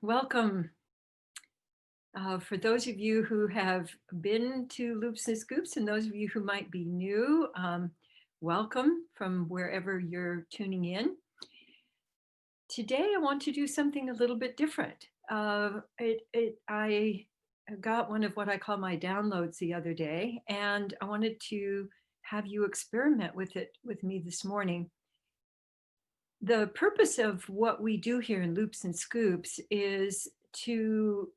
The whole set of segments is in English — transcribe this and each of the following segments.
Welcome. For those of you who have been to Loops and Scoops and those of you who might be new, welcome from wherever you're tuning in. Today, I want to do something a little bit different. I got one of what I call my downloads the other day, and I wanted to have you experiment with it with me this morning. The purpose of what we do here in Loops and Scoops is to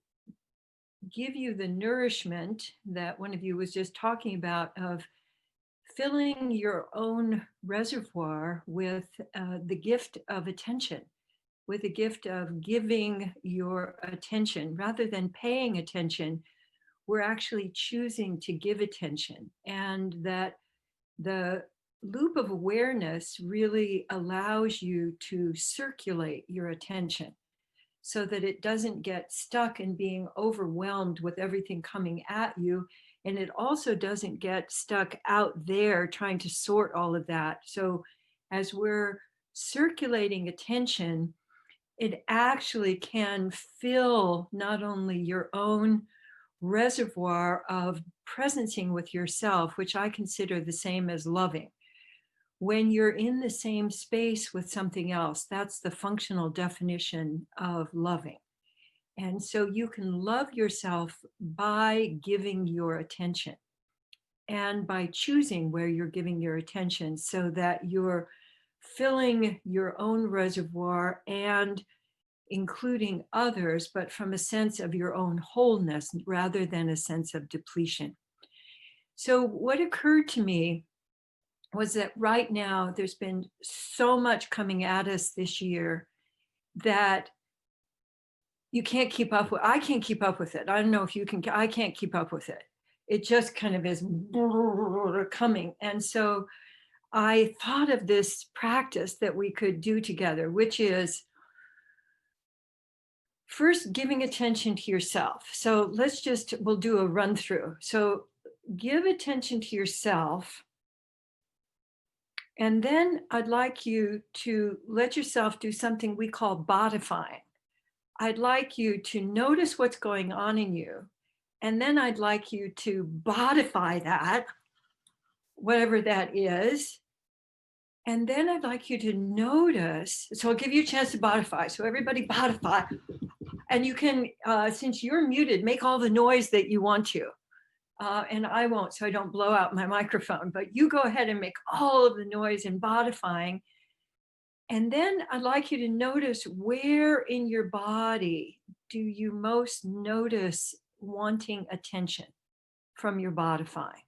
give you the nourishment that one of you was just talking about of filling your own reservoir with the gift of attention, with the gift of giving your attention rather than paying attention. We're actually choosing to give attention, and that the loop of awareness really allows you to circulate your attention so that it doesn't get stuck in being overwhelmed with everything coming at you. And it also doesn't get stuck out there trying to sort all of that. So as we're circulating attention, it actually can fill not only your own reservoir of presencing with yourself, which I consider the same as loving. When you're in the same space with something else, that's the functional definition of loving. And so you can love yourself by giving your attention and by choosing where you're giving your attention so that you're filling your own reservoir and including others, but from a sense of your own wholeness rather than a sense of depletion. So what occurred to me was that right now there's been so much coming at us this year that you can't keep up with. I can't keep up with it. I don't know if you can. I can't keep up with it. It just kind of is coming. And so I thought of this practice that we could do together, which is first giving attention to yourself. So we'll do a run through. So give attention to yourself. And then I'd like you to let yourself do something we call bodifying. I'd like you to notice what's going on in you. And then I'd like you to bodify that, whatever that is. And then I'd like you to notice. So I'll give you a chance to bodify. So everybody bodify. And you can, since you're muted, make all the noise that you want to. And I won't, so I don't blow out my microphone, but you go ahead and make all of the noise in bodifying. And then I'd like you to notice where in your body do you most notice wanting attention from your bodifying.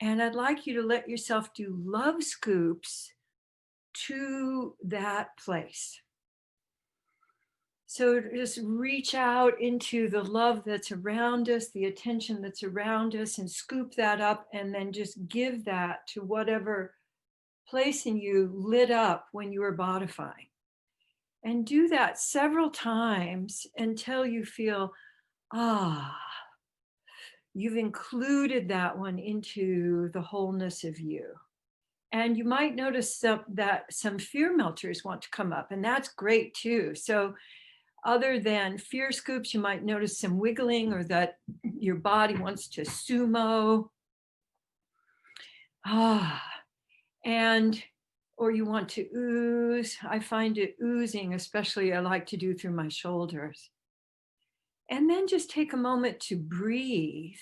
And I'd like you to let yourself do love scoops to that place. So just reach out into the love that's around us, the attention that's around us, and scoop that up, and then just give that to whatever place in you lit up when you were bodifying. And do that several times until you feel, you've included that one into the wholeness of you. And you might notice that some fear melters want to come up, and that's great too. So other than fear scoops, you might notice some wiggling or that your body wants to sumo. Or you want to ooze. I find it oozing, especially I like to do through my shoulders. And then just take a moment to breathe.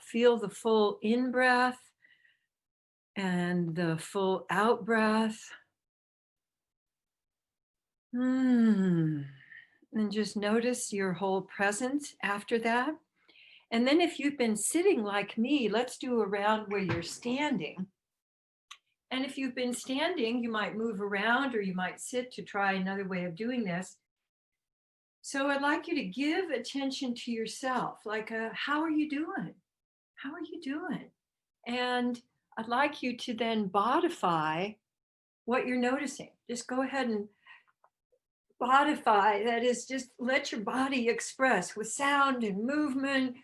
Feel the full in-breath and the full out-breath. And just notice your whole presence after that. And then if you've been sitting like me, let's do a round where you're standing. And if you've been standing, you might move around or you might sit to try another way of doing this. So I'd like you to give attention to yourself, like, how are you doing? How are you doing? And I'd like you to then bodify what you're noticing. Just go ahead and bodify, that is, just let your body express with sound and movement.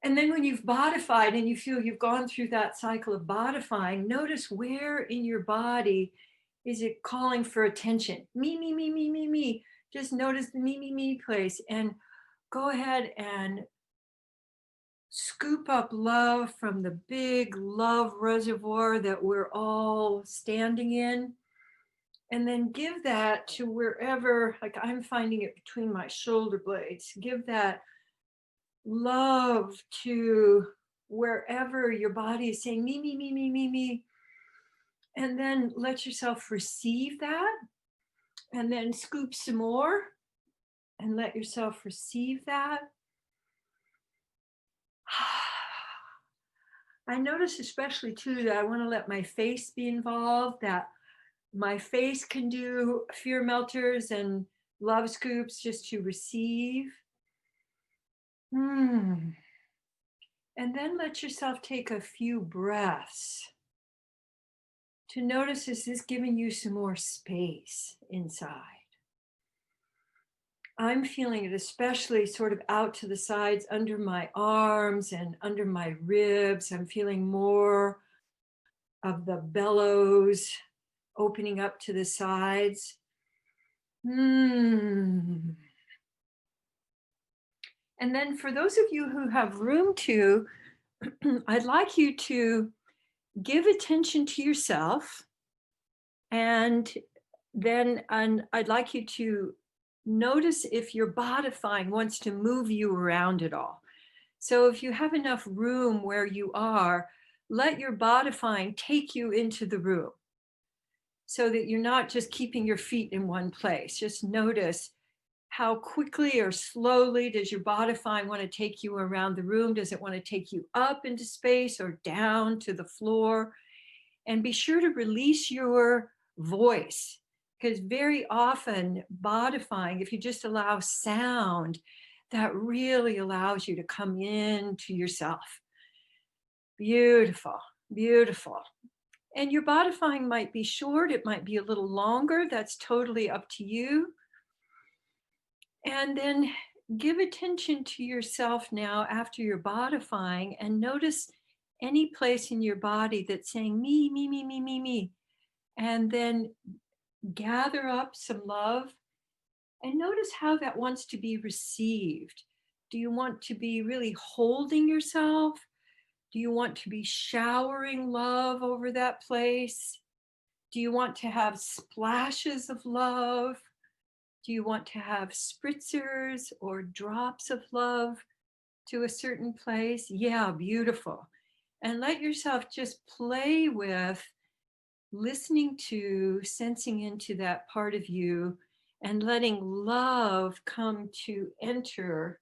And then when you've bodified and you feel you've gone through that cycle of bodifying, notice where in your body is it calling for attention. Me, me, me, me, me, me. Just notice the me, me, me place and go ahead and scoop up love from the big love reservoir that we're all standing in. And then give that to wherever, like I'm finding it between my shoulder blades. Give that love to wherever your body is saying me, me, me, me, me, me. And then let yourself receive that. And then scoop some more and let yourself receive that. I notice especially too that I want to let my face be involved, that my face can do fear melters and love scoops just to receive. And then let yourself take a few breaths to notice, is this giving you some more space inside? I'm feeling it especially sort of out to the sides under my arms and under my ribs. I'm feeling more of the bellows opening up to the sides. And then for those of you who have room to, I'd like you to give attention to yourself. And then I'd like you to notice if your bodifying wants to move you around at all. So if you have enough room where you are, let your bodifying take you into the room so that you're not just keeping your feet in one place. Just notice how quickly or slowly does your bodifying want to take you around the room? Does it want to take you up into space or down to the floor? And be sure to release your voice, because very often bodifying, if you just allow sound, that really allows you to come into yourself. Beautiful, beautiful. And your bodifying might be short, it might be a little longer. That's totally up to you. And then give attention to yourself now after your bodifying and notice any place in your body that's saying me, me, me, me, me, me. And then gather up some love and notice how that wants to be received. Do you want to be really holding yourself? Do you want to be showering love over that place? Do you want to have splashes of love? Do you want to have spritzers or drops of love to a certain place? Yeah, beautiful. And let yourself just play with listening to, sensing into that part of you and letting love come to enter.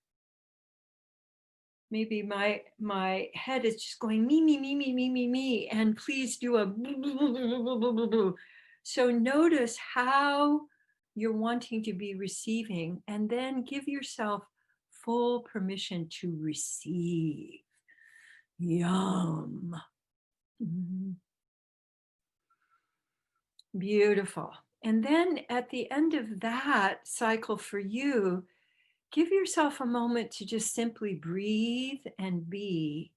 Maybe my head is just going me, me, me, me, me, me, me, and please do a so notice how you're wanting to be receiving, and then give yourself full permission to receive. Yum. Beautiful. And then at the end of that cycle for you, give yourself a moment to just simply breathe and be.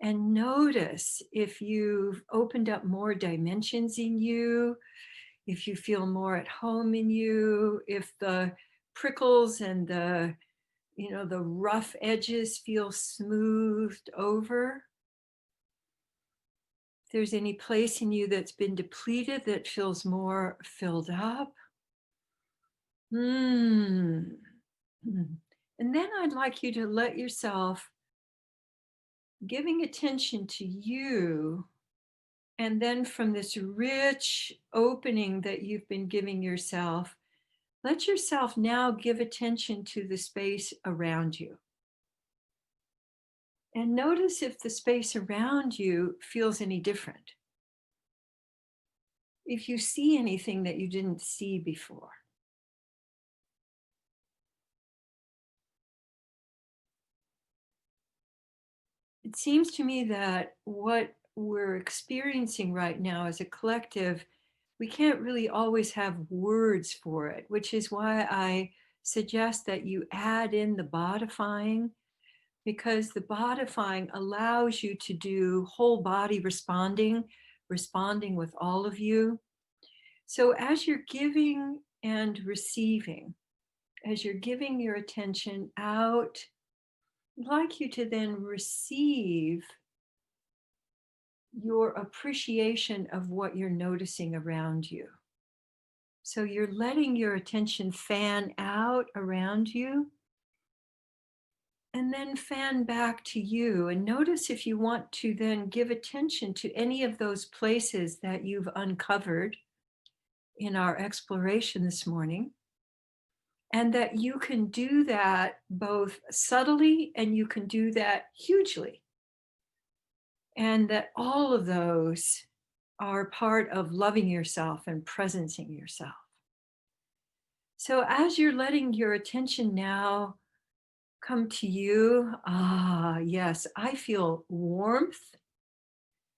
And notice if you've opened up more dimensions in you, if you feel more at home in you, if the prickles and the rough edges feel smoothed over. If there's any place in you that's been depleted that feels more filled up. And then I'd like you to let yourself, giving attention to you, and then from this rich opening that you've been giving yourself, let yourself now give attention to the space around you. And notice if the space around you feels any different. If you see anything that you didn't see before. It seems to me that what we're experiencing right now as a collective, we can't really always have words for it, which is why I suggest that you add in the bodifying, because the bodifying allows you to do whole body responding, responding with all of you. So as you're giving and receiving, as you're giving your attention out, I'd like you to then receive your appreciation of what you're noticing around you. So you're letting your attention fan out around you and then fan back to you. And notice if you want to then give attention to any of those places that you've uncovered in our exploration this morning. And that you can do that both subtly and you can do that hugely. And that all of those are part of loving yourself and presencing yourself. So as you're letting your attention now come to you, yes, I feel warmth.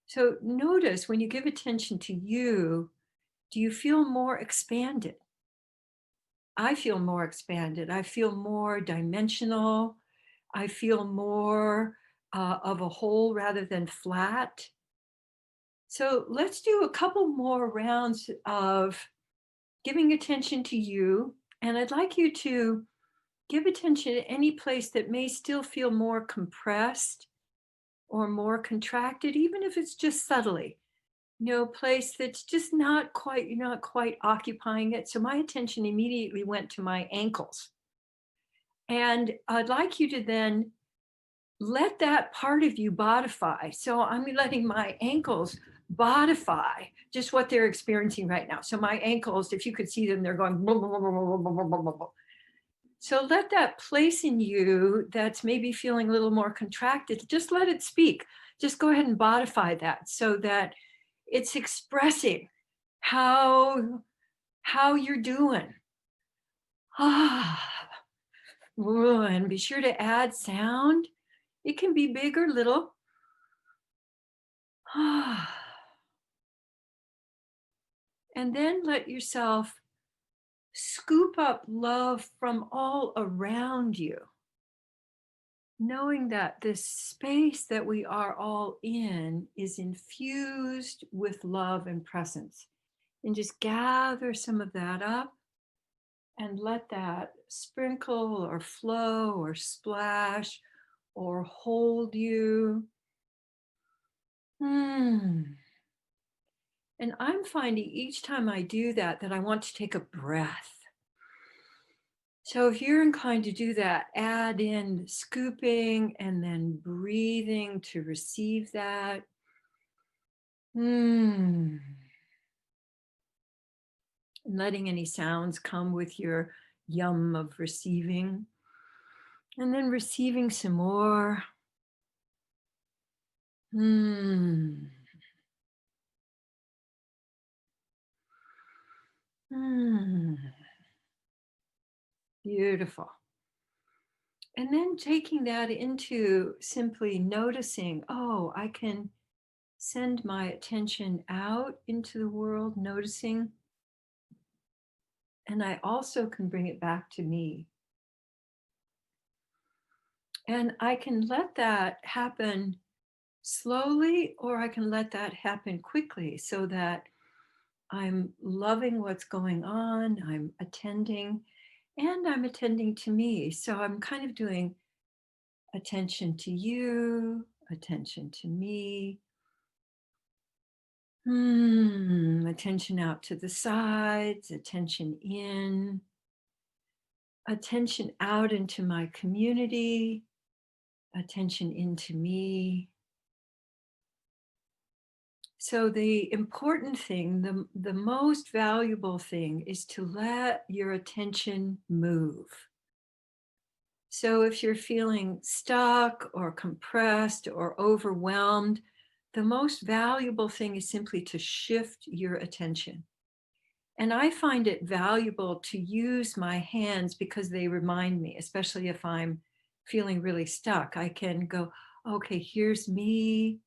So notice when you give attention to you, do you feel more expanded? I feel more expanded. I feel more dimensional. I feel more of a whole rather than flat. So let's do a couple more rounds of giving attention to you. And I'd like you to give attention to any place that may still feel more compressed or more contracted, even if it's just subtly. Place that's just not quite, you're not quite occupying it. So my attention immediately went to my ankles. And I'd like you to then let that part of you bodify. So I'm letting my ankles bodify just what they're experiencing right now. So my ankles, if you could see them, they're going blah, blah, blah, blah, blah, blah, blah, blah, blah. So let that place in you that's maybe feeling a little more contracted, just let it speak. Just go ahead and bodify that so that it's expressing how you're doing. And be sure to add sound. It can be big or little. And then let yourself scoop up love from all around you, knowing that this space that we are all in is infused with love and presence. And just gather some of that up and let that sprinkle or flow or splash or hold you. And I'm finding each time I do that, that I want to take a breath. So if you're inclined to do that, add in scooping and then breathing to receive that. And letting any sounds come with your yum of receiving. And then receiving some more. Beautiful. And then taking that into simply noticing, oh, I can send my attention out into the world, noticing. And I also can bring it back to me. And I can let that happen slowly, or I can let that happen quickly so that I'm loving what's going on, I'm attending, and I'm attending to me. So I'm kind of doing attention to you, attention to me, attention out to the sides, attention in, attention out into my community, attention into me. So the important thing, the most valuable thing is to let your attention move. So if you're feeling stuck or compressed or overwhelmed, the most valuable thing is simply to shift your attention. And I find it valuable to use my hands because they remind me, especially if I'm feeling really stuck, I can go, okay, here's me,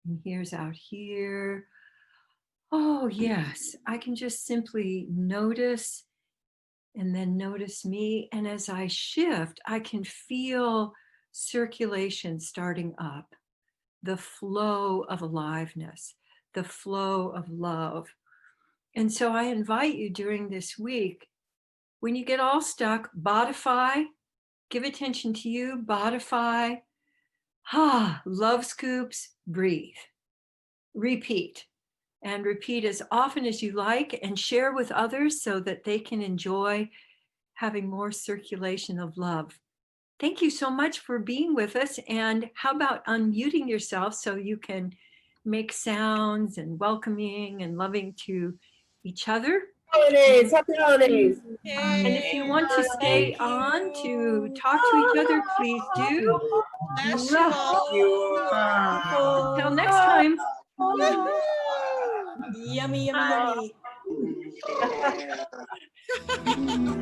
and here's out here. Oh, yes, I can just simply notice and then notice me. And as I shift, I can feel circulation starting up, the flow of aliveness, the flow of love. And so I invite you during this week, when you get all stuck, bodify, give attention to you, bodify, love scoops, breathe, repeat, and repeat as often as you like, and share with others so that they can enjoy having more circulation of love. Thank you so much for being with us. And how about unmuting yourself so you can make sounds and welcoming and loving to each other. Holidays, happy holidays. And if you want to stay on to talk to each other, please do. Bless you all. Until next time. Yummy, yummy, yummy.